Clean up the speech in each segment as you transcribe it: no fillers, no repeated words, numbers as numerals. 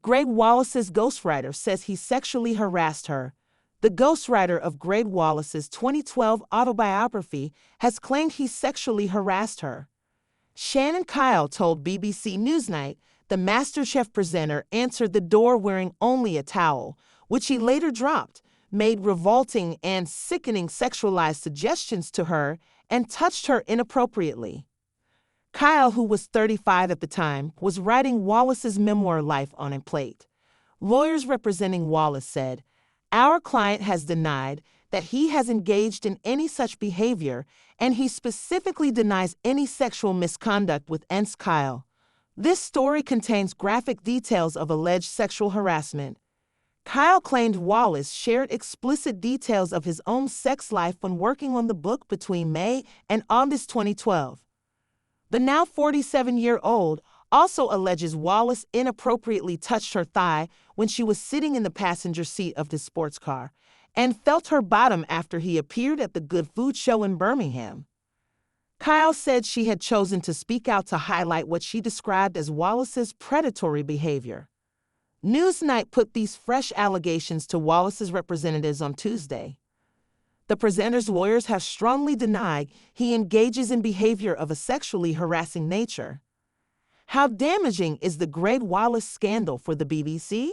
Gregg Wallace's ghostwriter says he sexually harassed her. The ghostwriter of Gregg Wallace's 2012 autobiography has claimed he sexually harassed her. Shannon Kyle told BBC Newsnight the MasterChef presenter answered the door wearing only a towel, which he later dropped, made revolting and sickening sexualized suggestions to her, and touched her inappropriately. Kyle, who was 35 at the time, was writing Wallace's memoir Life on a Plate. Lawyers representing Wallace said, "Our client has denied that he has engaged in any such behavior, and he specifically denies any sexual misconduct with Kyle. This story contains graphic details of alleged sexual harassment." Kyle claimed Wallace shared explicit details of his own sex life when working on the book between May and August 2012. The now 47-year-old also alleges Wallace inappropriately touched her thigh when she was sitting in the passenger seat of his sports car, and felt her bottom after he appeared at the Good Food Show in Birmingham. Kyle said she had chosen to speak out to highlight what she described as Wallace's predatory behavior. Newsnight put these fresh allegations to Wallace's representatives on Tuesday. The presenter's lawyers have strongly denied he engages in behavior of a sexually harassing nature. How damaging is the Gregg Wallace scandal for the BBC?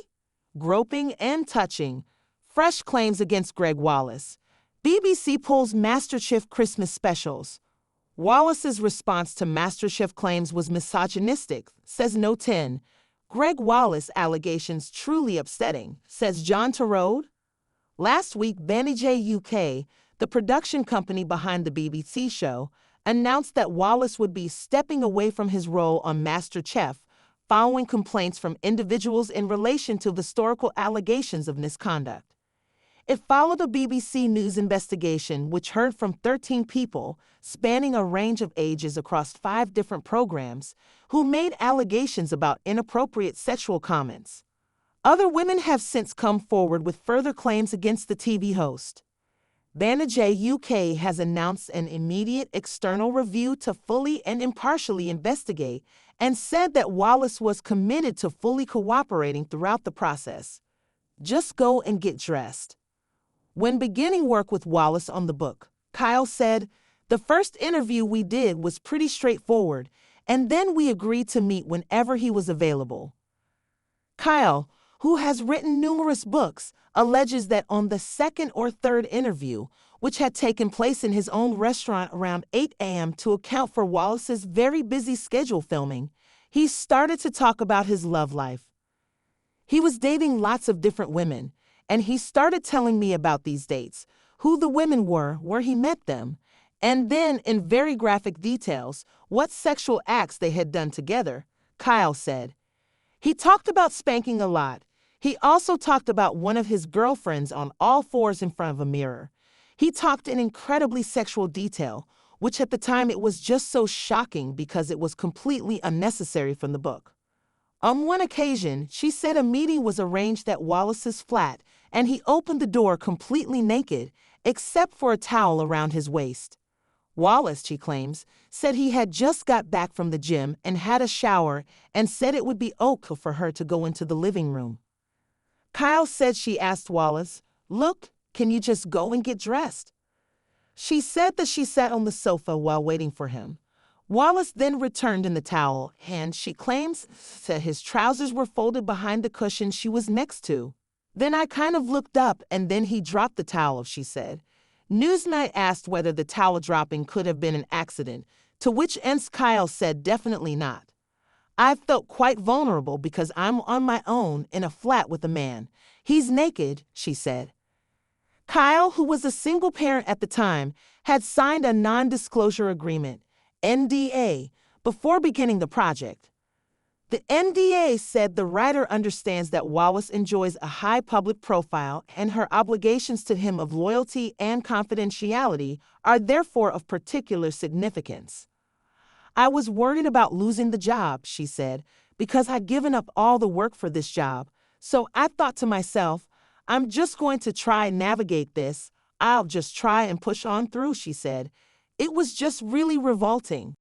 Groping and touching. Fresh claims against Gregg Wallace. BBC pulls MasterChef Christmas specials. Wallace's response to MasterChef claims was misogynistic, says No 10. Gregg Wallace allegations truly upsetting, says John Tarode. Last week, Banijay UK, the production company behind the BBC show, announced that Wallace would be stepping away from his role on MasterChef following complaints from individuals in relation to historical allegations of misconduct. It followed a BBC News investigation which heard from 13 people, spanning a range of ages across 5 different programs, who made allegations about inappropriate sexual comments. Other women have since come forward with further claims against the TV host. Banijay UK has announced an immediate external review to fully and impartially investigate, and said that Wallace was committed to fully cooperating throughout the process. Just go and get dressed. When beginning work with Wallace on the book, Kyle said, "The first interview we did was pretty straightforward, and then we agreed to meet whenever he was available." Kyle, who has written numerous books, alleges that on the second or third interview, which had taken place in his own restaurant around 8 a.m. to account for Wallace's very busy schedule filming, he started to talk about his love life. He was dating lots of different women, and he started telling me about these dates, who the women were, where he met them, and then, in very graphic details, what sexual acts they had done together, Kyle said. He talked about spanking a lot. He also talked about one of his girlfriends on all fours in front of a mirror. He talked in incredibly sexual detail, which at the time it was just so shocking because it was completely unnecessary from the book. On one occasion, she said a meeting was arranged at Wallace's flat, and he opened the door completely naked, except for a towel around his waist. Wallace, she claims, said he had just got back from the gym and had a shower and said it would be okay for her to go into the living room. Kyle said she asked Wallace, "Look, can you just go and get dressed?" She said that she sat on the sofa while waiting for him. Wallace then returned in the towel, and she claims that his trousers were folded behind the cushion she was next to. "Then I kind of looked up and then he dropped the towel," she said. Newsnight asked whether the towel dropping could have been an accident, to which Kyle said definitely not. "I felt quite vulnerable because I'm on my own in a flat with a man. He's naked," she said. Kyle, who was a single parent at the time, had signed a non-disclosure agreement, NDA, before beginning the project. The NDA said the writer understands that Wallace enjoys a high public profile and her obligations to him of loyalty and confidentiality are therefore of particular significance. "I was worried about losing the job," she said, "because I'd given up all the work for this job. So I thought to myself, I'm just going to try and navigate this. I'll just try and push on through," she said. "It was just really revolting."